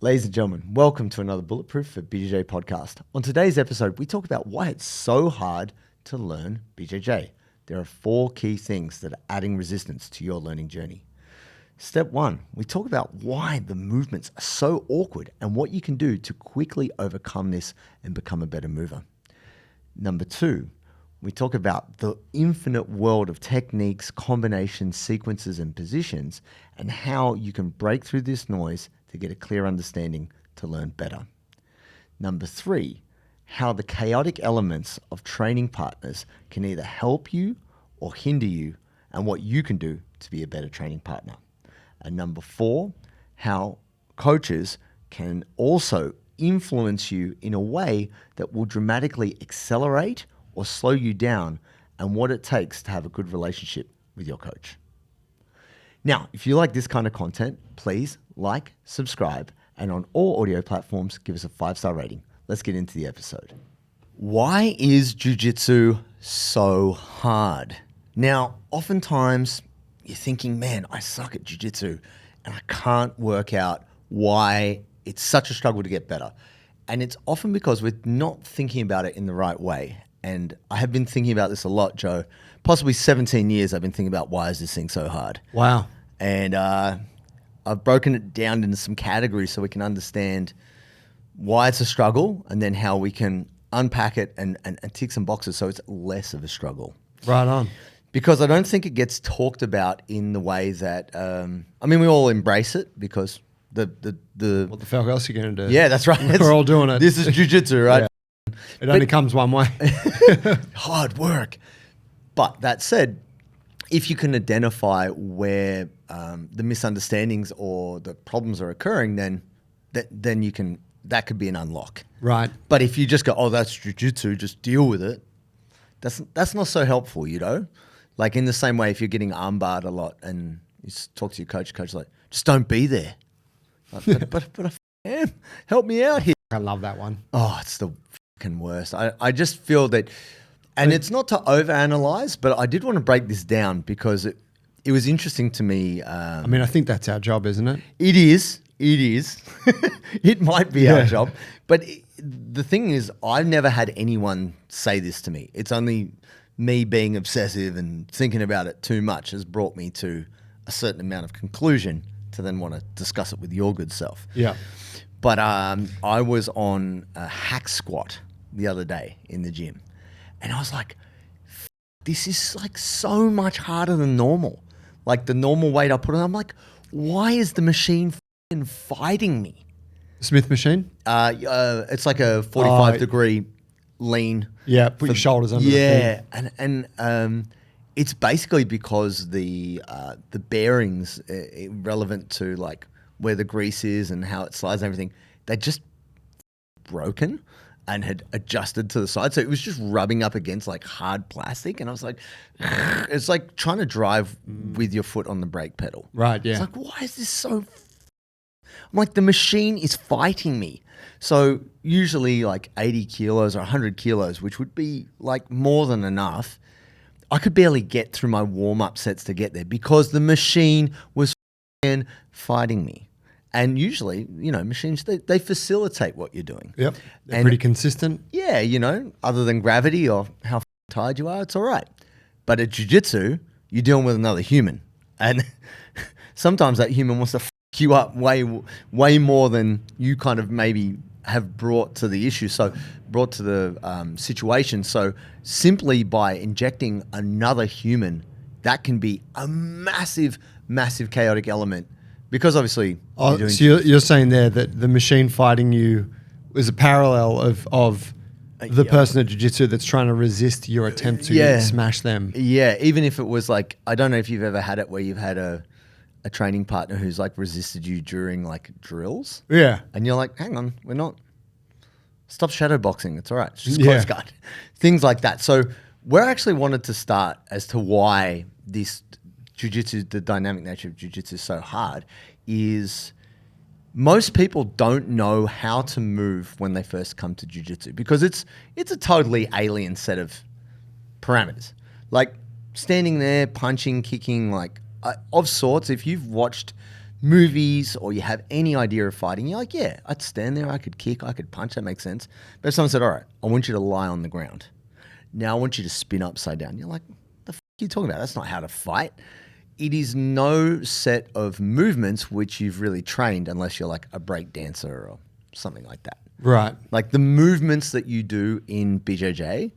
Ladies and gentlemen, welcome to another Bulletproof for BJJ podcast. On today's episode, we talk about why it's so hard to learn BJJ. There are 4 key things that are adding resistance to your learning journey. Step 1, we talk about why the movements are so awkward and what you can do to quickly overcome this and become a better mover. Number 2, we talk about the infinite world of techniques, combinations, sequences, and positions, and how you can break through this noise to get a clear understanding to learn better. Number 3, how the chaotic elements of training partners can either help you or hinder you, and what you can do to be a better training partner. And number 4, how coaches can also influence you in a way that will dramatically accelerate or slow you down, and what it takes to have a good relationship with your coach. Now, if you like this kind of content, please like, subscribe, and on all audio platforms, give us a 5-star rating. Let's get into the episode. Why is Jiu Jitsu so hard? Now, oftentimes you're thinking, man, I suck at Jiu Jitsu and I can't work out why it's such a struggle to get better. And it's often because we're not thinking about it in the right way. And I have been thinking about this a lot, Joe. Possibly 17 years I've been thinking about why is this thing so hard. Wow. And I've broken it down into some categories so we can understand why it's a struggle and then how we can unpack it and tick some boxes so it's less of a struggle. Right on. Because I don't think it gets talked about in the way that, we all embrace it because what the fuck else are you going to do? Yeah, that's right. We're all doing it. This is jiu-jitsu, right? Yeah. It only comes one way. Hard work. But that said, if you can identify where the misunderstandings or the problems are occurring, then you can, that could be an unlock. Right. But if you just go, oh, that's jiu-jitsu, just deal with it, that's not so helpful, you know? Like in the same way, if you're getting armbarred a lot and you talk to your coach like, just don't be there. Like, but I am. Help me out here. I love that one. Oh, it's the fucking worst. I just feel that, and it's not to overanalyze, but I did want to break this down because it was interesting to me. I think that's our job, isn't it? It is. It might be our job. But the thing is, I've never had anyone say this to me. It's only me being obsessive and thinking about it too much has brought me to a certain amount of conclusion to then want to discuss it with your good self. Yeah. But I was on a hack squat the other day in the gym. And I was like, this is like so much harder than normal. Like the normal weight I put on, I'm like, why is the machine fighting me? Smith machine? It's like a 45-degree lean. Yeah, put your shoulders under the thing. And it's basically because the bearings relevant to like where the grease is and how it slides and everything, they're just broken and had adjusted to the side. So it was just rubbing up against like hard plastic. And I was like, it's like trying to drive with your foot on the brake pedal. Right, yeah. It's like, why is this so... I'm like, the machine is fighting me. So usually like 80 kilos or 100 kilos, which would be like more than enough, I could barely get through my warm-up sets to get there because the machine was fighting me. And usually, machines, they facilitate what you're doing. Yep. They're pretty consistent. Yeah, other than gravity or how tired you are, it's all right. But at jiu-jitsu, you're dealing with another human. And sometimes that human wants to you up way more than you kind of maybe have brought to the issue, brought to the situation. So simply by injecting another human, that can be a massive, massive chaotic element. Because obviously, you're saying there that the machine fighting you is a parallel of the person at jiu-jitsu that's trying to resist your attempt to smash them. Yeah, even if it was like, I don't know if you've ever had it where you've had a training partner who's like resisted you during like drills. Yeah. And you're like, hang on, stop shadow boxing. It's all right. It's just close guard. Things like that. So we're actually wanted to start as to why this jiu-jitsu, the dynamic nature of jiu-jitsu is so hard, is most people don't know how to move when they first come to jiu-jitsu because it's a totally alien set of parameters. Like standing there, punching, kicking, like of sorts. If you've watched movies or you have any idea of fighting, you're like, yeah, I'd stand there, I could kick, I could punch, that makes sense. But if someone said, all right, I want you to lie on the ground. Now I want you to spin upside down. You're like, the f*** are you talking about? That's not how to fight. It is no set of movements which you've really trained unless you're like a break dancer or something like that. Right. Like the movements that you do in BJJ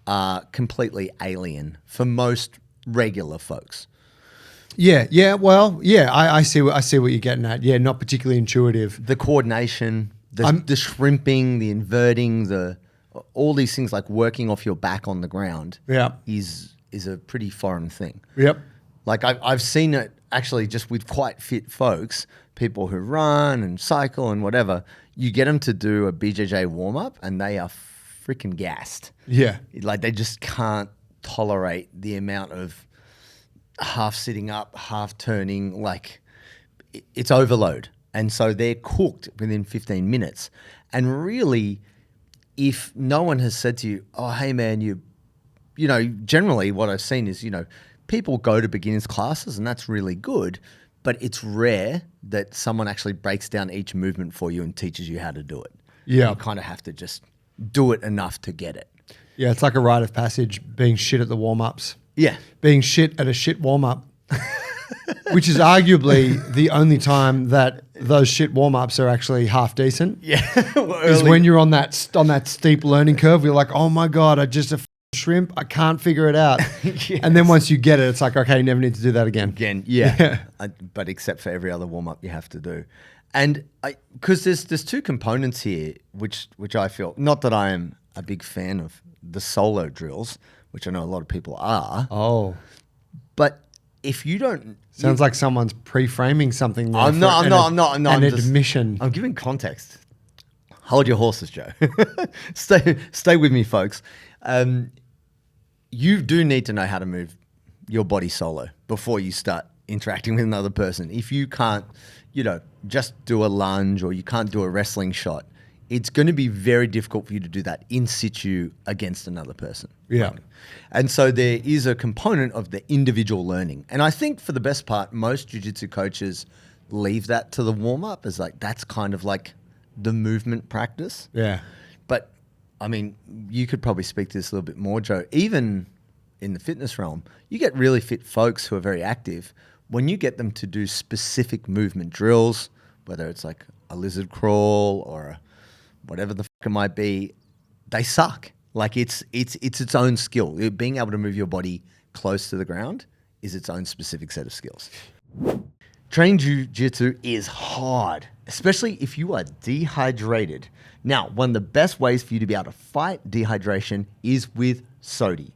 are completely alien for most regular folks. Yeah. Well, yeah, I see what you're getting at. Yeah, not particularly intuitive. The coordination, the shrimping, the inverting, all these things like working off your back on the ground is a pretty foreign thing. Yep. Like I've seen it actually just with quite fit folks, people who run and cycle and whatever. You get them to do a BJJ warm up and they are freaking gassed. Yeah. Like they just can't tolerate the amount of half sitting up, half turning. Like it's overload. And so they're cooked within 15 minutes. And really, if no one has said to you, oh, hey man, you know, generally what I've seen is, you know, people go to beginners classes and that's really good, but it's rare that someone actually breaks down each movement for you and teaches you how to do it. Yeah. You kind of have to just do it enough to get it. Yeah, it's like a rite of passage, being shit at the warm-ups. Yeah. Being shit at a shit warm-up, which is arguably the only time that those shit warm-ups are actually half decent. Yeah. Is when you're on that steep learning curve, you're like, oh my God, I just a shrimp, I can't figure it out. Yes. And then once you get it, it's like, okay, you never need to do that again. Yeah. But except for every other warm-up you have to do. And because there's two components here, which I feel, not that I am a big fan of the solo drills, which I know a lot of people are. Oh. But if you don't... Sounds like someone's pre-framing something there. I'm not. An admission. I'm giving context. Hold your horses, Joe. Stay with me, folks. You do need to know how to move your body solo before you start interacting with another person. If you can't, you know, just do a lunge or you can't do a wrestling shot, it's going to be very difficult for you to do that in situ against another person. Yeah. Right? And so there is a component of the individual learning. And I think for the best part, most jiu-jitsu coaches leave that to the warm-up as like, that's kind of like the movement practice. Yeah. But I mean, you could probably speak to this a little bit more, Joe. Even in the fitness realm, you get really fit folks who are very active. When you get them to do specific movement drills, whether it's like a lizard crawl or whatever the fuck it might be, they suck. Like it's its own skill. Being able to move your body close to the ground is its own specific set of skills. Training jiu-jitsu is hard, especially if you are dehydrated. Now, one of the best ways for you to be able to fight dehydration is with sodi.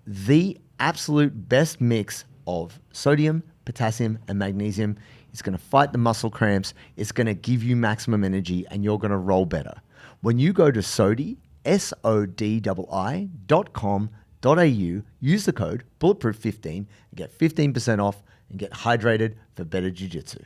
The absolute best mix of sodium, potassium, and magnesium is going to fight the muscle cramps. It's going to give you maximum energy and you're going to roll better. When you go to Sodi, SODII.com.au, use the code Bulletproof15 and get 15% off and get hydrated for better jiu-jitsu.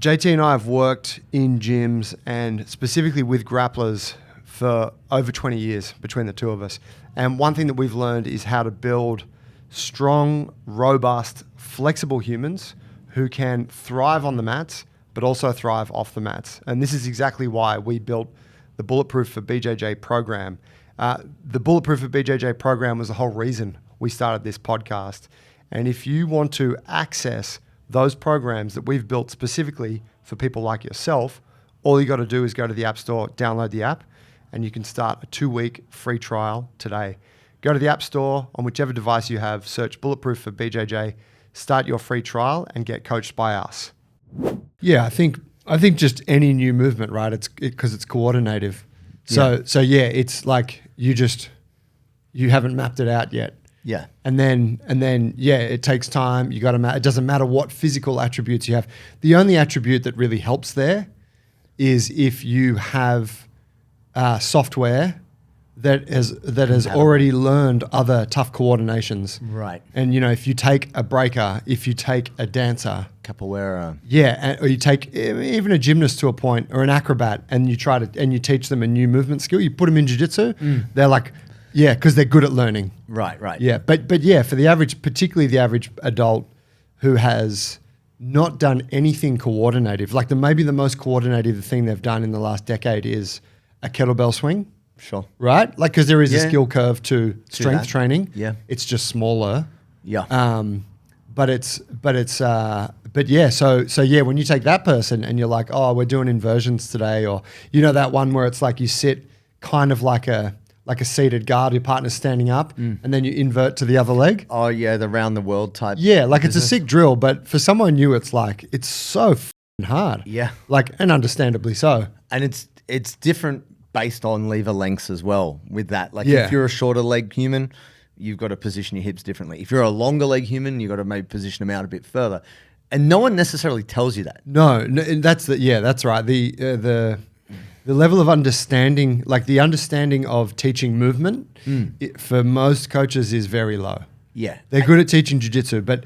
JT and I have worked in gyms and specifically with grapplers for over 20 years between the two of us. And one thing that we've learned is how to build strong, robust, flexible humans who can thrive on the mats, but also thrive off the mats. And this is exactly why we built the Bulletproof for BJJ program. The Bulletproof for BJJ program was the whole reason we started this podcast. And if you want to access those programs that we've built specifically for people like yourself, all you got to do is go to the App Store, download the app, and you can start a 2-week free trial today. Go to the App Store on whichever device you have, search Bulletproof for BJJ, start your free trial, and get coached by us. Yeah, I think just any new movement, right? It's because it's coordinative. So yeah, it's like you haven't mapped it out yet. Yeah. And then yeah, it takes time. You got to it doesn't matter what physical attributes you have. The only attribute that really helps there is if you have software that has already learned other tough coordinations. Right. And you know, if you take a breaker, if you take a dancer, capoeira. Yeah, or you take even a gymnast to a point or an acrobat and you teach them a new movement skill, you put them in jiu-jitsu, they're like, yeah, because they're good at learning. Right. Yeah, but yeah, for the average, particularly the average adult who has not done anything coordinative. Like maybe the most coordinative thing they've done in the last decade is a kettlebell swing. Sure. Right? Like, because there is a skill curve to strength training. Yeah. It's just smaller. Yeah. But yeah, so yeah, when you take that person and you're like, oh, we're doing inversions today, or you know that one where it's like you sit kind of like a seated guard, your partner's standing up, and then you invert to the other leg. Oh yeah, the round the world type. Yeah, like it's a sick drill, but for someone new, it's like it's so f***ing hard. Yeah. Like, and understandably so. And it's different based on lever lengths as well with that. Like Yeah. if you're a shorter leg human, you've got to position your hips differently. If you're a longer leg human, you've got to maybe position them out a bit further. And no one necessarily tells you that. No, that's right. The level of understanding, like the understanding of teaching movement, for most coaches is very low. Yeah. They're good at teaching jiu-jitsu, but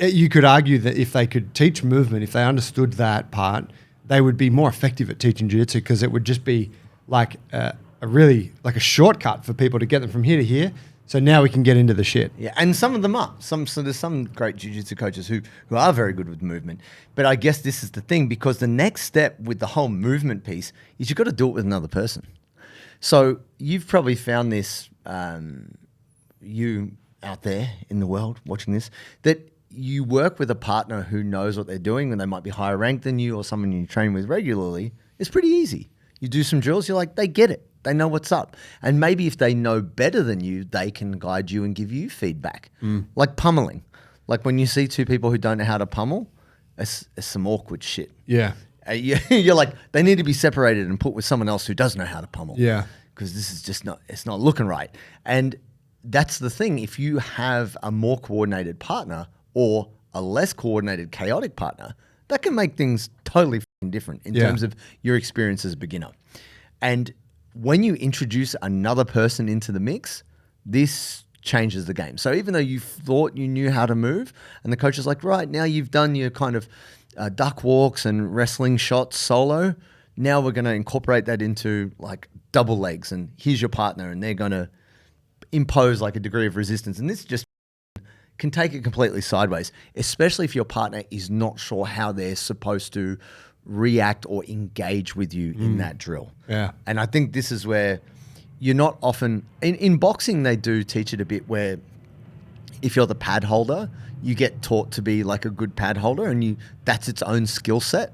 you could argue that if they could teach movement, if they understood that part, they would be more effective at teaching jiu-jitsu, because it would just be like a really like a shortcut for people to get them from here to here. So now we can get into the shit. Yeah, and some of them are. So there's some great jiu-jitsu coaches who are very good with movement. But I guess this is the thing, because the next step with the whole movement piece is you've got to do it with another person. So you've probably found this, you out there in the world watching this, that you work with a partner who knows what they're doing, and they might be higher ranked than you or someone you train with regularly. It's pretty easy. You do some drills, you're like, they get it. They know what's up. And maybe if they know better than you, they can guide you and give you feedback. Like pummeling. Like when you see two people who don't know how to pummel, it's some awkward shit. Yeah. You're like, they need to be separated and put with someone else who does know how to pummel. Yeah. Because this is just it's not looking right. And that's the thing. If you have a more coordinated partner or a less coordinated, chaotic partner, that can make things totally different in terms of your experience as a beginner. And when you introduce another person into the mix, this changes the game. So even though you thought you knew how to move, and the coach is like, right, now you've done your kind of duck walks and wrestling shots solo, now we're going to incorporate that into like double legs, and here's your partner, and they're going to impose like a degree of resistance. And this just can take it completely sideways, especially if your partner is not sure how they're supposed to react or engage with you in that drill. Yeah. And I think this is where you're not often, in boxing, they do teach it a bit where if you're the pad holder, you get taught to be like a good pad holder, and that's its own skill set.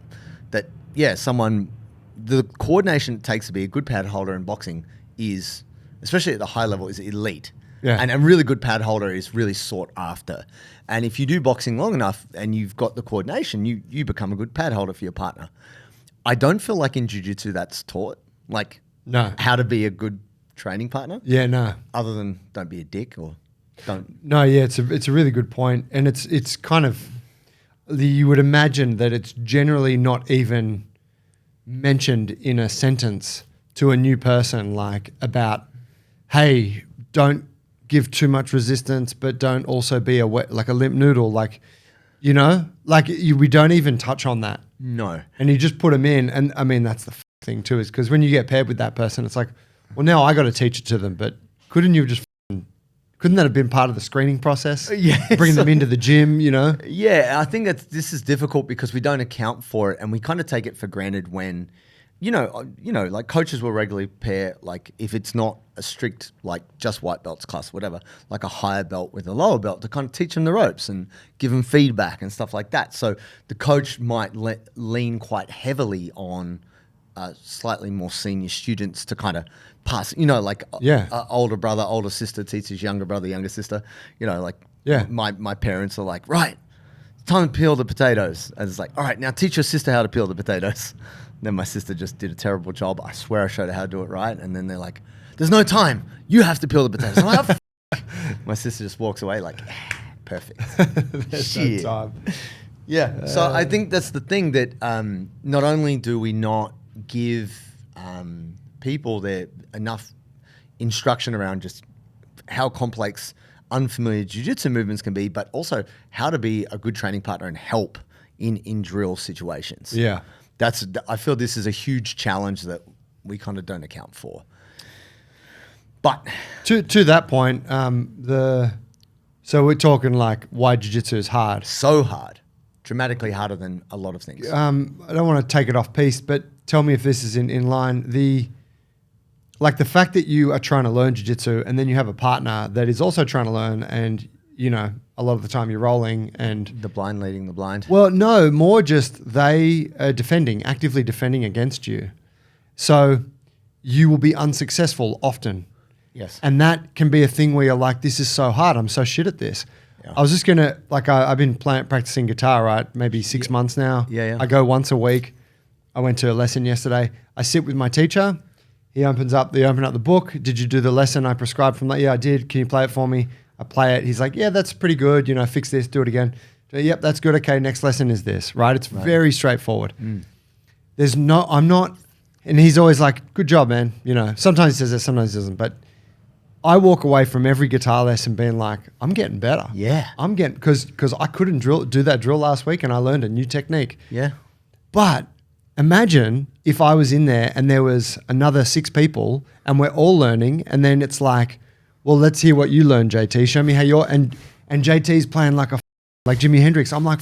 That, yeah, the coordination it takes to be a good pad holder in boxing is, especially at the high level, is elite. Yeah. And a really good pad holder is really sought after. And if you do boxing long enough and you've got the coordination, you become a good pad holder for your partner. I don't feel like in jiu-jitsu that's taught, like how to be a good training partner. Yeah, no. Other than don't be a dick or don't. No, yeah, it's a really good point. And it's kind of, you would imagine that it's generally not even mentioned in a sentence to a new person, like about, hey, don't give too much resistance, but don't also be like a limp noodle. Like, you know, like we don't even touch on that. No. And you just put them in. And I mean, that's the thing too, is because when you get paired with that person, it's like, well, now I got to teach it to them, but couldn't that have been part of the screening process? Yeah. Bring them into the gym, you know? Yeah, I think this is difficult because we don't account for it, and we kind of take it for granted when, you know, like coaches will regularly pair, like if it's not a strict, like just white belts class, whatever, like a higher belt with a lower belt to kind of teach them the ropes and give them feedback and stuff like that. So the coach might lean quite heavily on slightly more senior students to kind of pass, you know, like older brother, older sister teaches younger brother, younger sister, you know, like my parents are like, right, it's time to peel the potatoes. And it's like, all right, now teach your sister how to peel the potatoes. Then my sister just did a terrible job. I swear I showed her how to do it right. And then they're like, there's no time. You have to peel the potatoes. I'm like, oh, my sister just walks away like, perfect. There's no time. Yeah. So I think that's the thing that not only do we not give people their enough instruction around just how complex unfamiliar jiu-jitsu movements can be, but also how to be a good training partner and help in drill situations. Yeah. I feel this is a huge challenge that we kind of don't account for. But to that point, so we're talking like why jiu-jitsu is hard. So hard. dramatically harder than a lot of things. I don't want to take it off piece, but tell me if this is in line. The fact that you are trying to learn jiu-jitsu and then you have a partner that is also trying to learn, and a lot of the time you're rolling and The blind leading the blind. well, no, more just they are actively defending against you. So you will be unsuccessful often. Yes. And that can be a thing where you're like, this is so hard. I'm so shit at this. Yeah. I was just going to, I've been practicing guitar, right? Maybe 6 months now. Yeah. I go once a week. I went to a lesson yesterday. I sit with my teacher. They open up the book. Did you do the lesson I prescribed from that? Yeah, I did. Can you play it for me? I play it. He's like, yeah, that's pretty good. Fix this, do it again. Yep, that's good. Okay, next lesson is this, right? It's very straightforward. I'm not, and he's always like, good job, man. Sometimes he says this, sometimes he doesn't. But I walk away from every guitar lesson being like, I'm getting better. Yeah. I'm getting, because I couldn't do that drill last week and I learned a new technique. Yeah. But imagine if I was in there and there was another 6 people and we're all learning, and then it's like, well, let's hear what you learned, JT. Show me how and JT's playing like Jimi Hendrix. I'm like,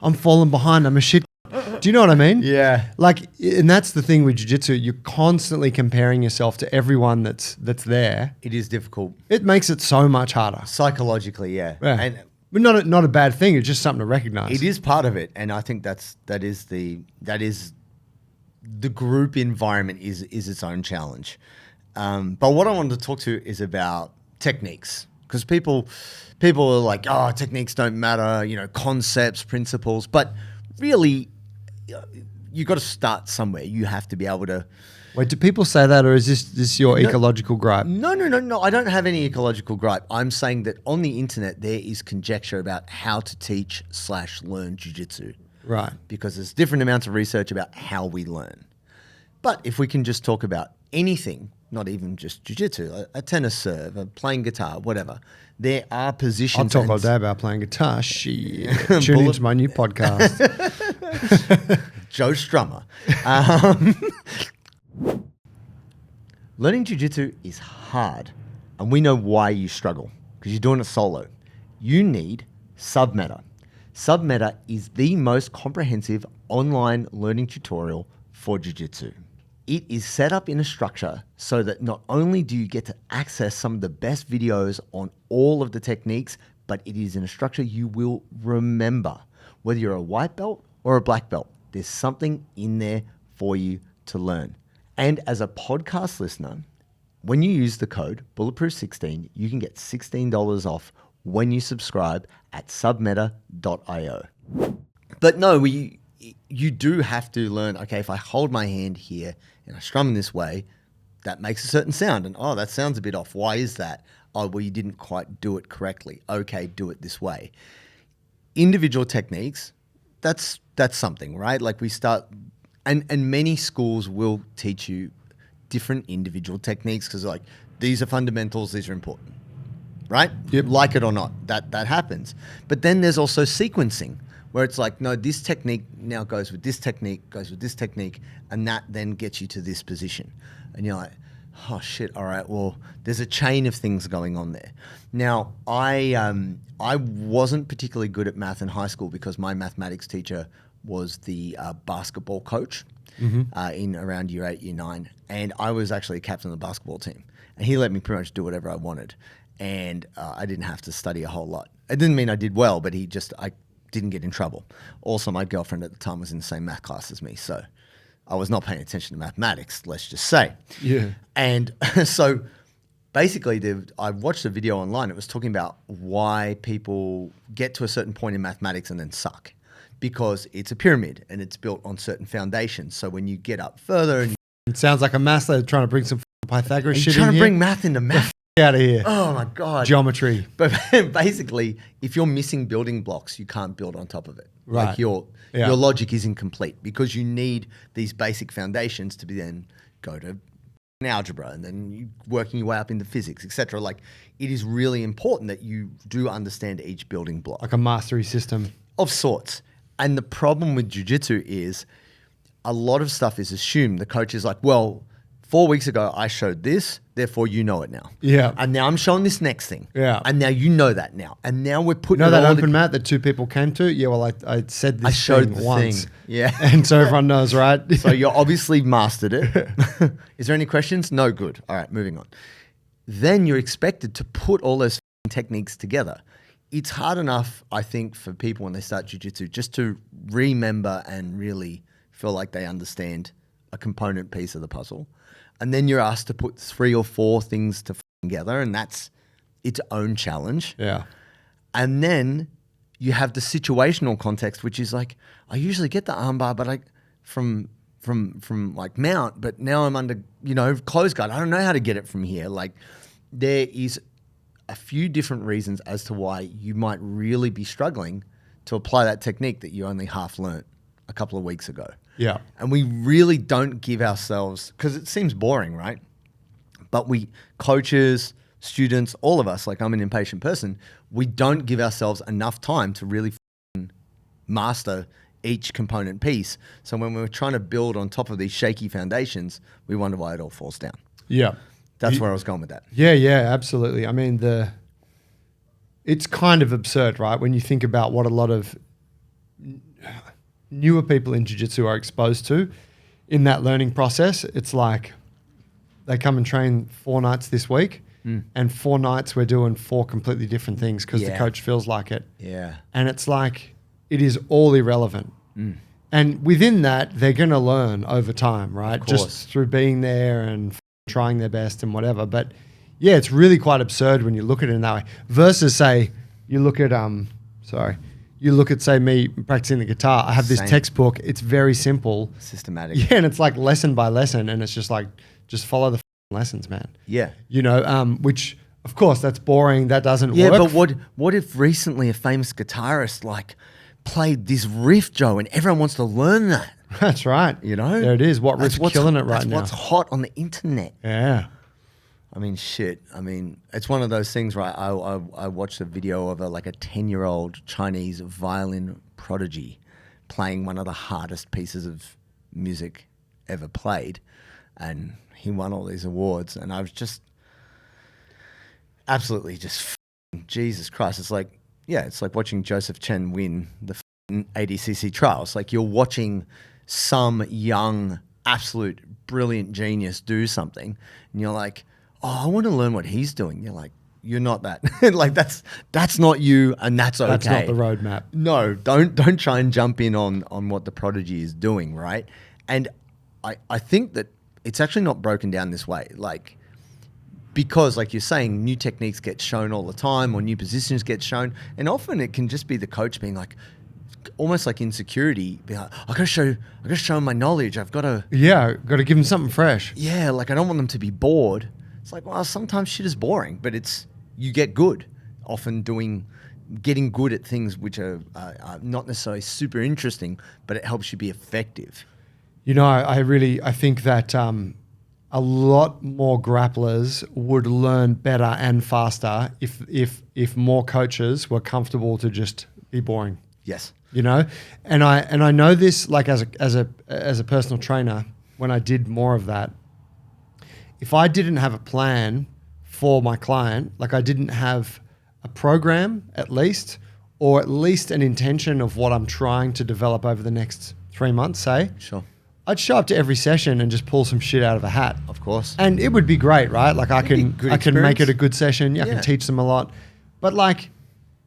I'm falling behind. I'm a shit. Do you know what I mean? Yeah. And that's the thing with jiu-jitsu. You're constantly comparing yourself to everyone that's there. It is difficult. It makes it so much harder. Psychologically, yeah. Yeah. And But not a bad thing. It's just something to recognize. it is part of it. And I think that is the group environment is its own challenge. But what I wanted to talk to is about techniques, because people are like, oh, techniques don't matter, concepts, principles, but really you got to start somewhere. You have to be able to. Wait, do people say that, or is this your ecological gripe? No. I don't have any ecological gripe. I'm saying that on the internet there is conjecture about how to teach/learn jiu-jitsu. Right. Because there's different amounts of research about how we learn. But if we can just talk about anything, not even just jiu-jitsu, a tennis serve, playing guitar, whatever, there are positions. I'll talk all day about playing guitar. Shit. Tune into my new podcast. Joe Strummer. Learning jiu-jitsu is hard, and we know why you struggle, because you're doing it solo. You need Submeta. Submeta is the most comprehensive online learning tutorial for jiu-jitsu. It is set up in a structure so that not only do you get to access some of the best videos on all of the techniques, but it is in a structure you will remember. Whether you're a white belt or a black belt, there's something in there for you to learn. And as a podcast listener, when you use the code Bulletproof16, you can get $16 off when you subscribe at submeta.io. But no, you do have to learn, okay, if I hold my hand here and I strum in this way, that makes a certain sound. And, oh, that sounds a bit off. Why is that? Oh, well, you didn't quite do it correctly. Okay, do it this way. Individual techniques, that's something, right? Like we start, and many schools will teach you different individual techniques because like, these are fundamentals, these are important, right? Yep. Like it or not, that happens. But then there's also sequencing, where it's like, no, this technique now goes with this technique, and that then gets you to this position. And you're like, oh shit, all right, well, there's a chain of things going on there. Now, I wasn't particularly good at math in high school because my mathematics teacher was the basketball coach in around year 8, year 9. And I was actually a captain of the basketball team. And he let me pretty much do whatever I wanted. And I didn't have to study a whole lot. It didn't mean I did well, but I didn't get in trouble. Also, my girlfriend at the time was in the same math class as me, so I was not paying attention to mathematics, let's just say. Yeah. And so basically, I watched a video online. It was talking about why people get to a certain point in mathematics and then suck, because it's a pyramid and it's built on certain foundations. So when you get up further and It sounds like a math lab trying to bring some Pythagoras shit in trying to here. bring math into math. Out of here. Oh my God. Geometry. But basically, if you're missing building blocks, you can't build on top of it. Right. Like your logic is incomplete because you need these basic foundations to be then go to algebra and then you working your way up into physics, etc. Like it is really important that you do understand each building block. Like a mastery system. Of sorts. And the problem with jiu-jitsu is a lot of stuff is assumed. The coach is like, well, 4 weeks ago, I showed this, therefore you know it now. Yeah. And now I'm showing this next thing. Yeah. And now you know that now. And now we're putting You know it that all open mat that 2 people came to? Yeah, well, I said this I showed thing the once. thing. Yeah. And so everyone knows, right? So you obviously mastered it. Is there any questions? No, good. All right, moving on. Then you're expected to put all those techniques together. It's hard enough, I think, for people when they start jiu-jitsu just to remember and really feel like they understand a component piece of the puzzle. And then you're asked to put 3 or 4 things together, and that's its own challenge. Yeah. And then you have the situational context, which is like, I usually get the armbar, but from like mount, but now I'm under, close guard. I don't know how to get it from here. Like, there is a few different reasons as to why you might really be struggling to apply that technique that you only half learnt a couple of weeks ago. Yeah. And we really don't give ourselves, because it seems boring, right? But coaches, students, all of us, like I'm an impatient person, we don't give ourselves enough time to really master each component piece. So when we're trying to build on top of these shaky foundations, we wonder why it all falls down. Yeah. That's where I was going with that. Yeah, absolutely. I mean, it's kind of absurd, right? When you think about what a lot of newer people in jiu-jitsu are exposed to in that learning process. It's like they come and train 4 nights this week, and 4 nights we're doing 4 completely different things because the coach feels like it. Yeah. And it's like, it is all irrelevant. And within that, they're going to learn over time, right? Just through being there and trying their best and whatever. But yeah, it's really quite absurd when you look at it in that way. Versus, say, you look at say me practicing the guitar. I have this textbook. It's very simple, systematic. Yeah, and it's like lesson by lesson, and it's just like follow the lessons, man. Yeah, which of course that's boring. That doesn't work. Yeah, but what if recently a famous guitarist played this riff, Joe, and everyone wants to learn that? That's right. There it is. What riff's killing it right now? That's what's hot on the internet. Yeah. I mean, shit. I mean, it's one of those things, right? I watched a video of a 10-year-old Chinese violin prodigy playing one of the hardest pieces of music ever played, and he won all these awards. And I was just absolutely Jesus Christ. It's like, yeah, it's like watching Joseph Chen win the ADCC trials. Like, you're watching some young, absolute brilliant genius do something, and you're like, oh, I want to learn what he's doing. You're like, you're not that. Like, that's not you, and that's okay. That's not the roadmap. No, don't try and jump in on what the prodigy is doing, right? And I think that it's actually not broken down this way. Like, because like you're saying, new techniques get shown all the time, or new positions get shown, and often it can just be the coach being like, almost like insecurity, be like, I gotta show them my knowledge. I've got to got to give them something fresh. Yeah, like I don't want them to be bored. It's like, well, sometimes shit is boring, but you get good. Often getting good at things which are not necessarily super interesting, but it helps you be effective. I think that a lot more grapplers would learn better and faster if more coaches were comfortable to just be boring. Yes. And I know this, like, as a personal trainer, when I did more of that, if I didn't have a plan for my client, like I didn't have a program at least, or at least an intention of what I'm trying to develop over the next 3 months, say, sure, I'd show up to every session and just pull some shit out of a hat. Of course. And it would be great, right? Like I can make it a good session. I can teach them a lot. But like,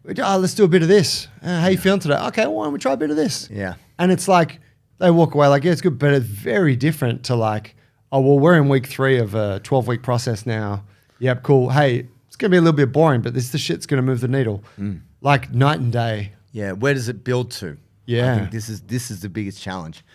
let's do a bit of this. How you feeling today? Okay, well, why don't we try a bit of this? Yeah. And it's like, they walk away like, yeah, it's good, but it's very different to like, oh, well, we're in week 3 of a 12-week process now. Yep, cool. Hey, it's going to be a little bit boring, but this is the shit that's going to move the needle. Like night and day. Yeah, where does it build to? Yeah. I think this is the biggest challenge.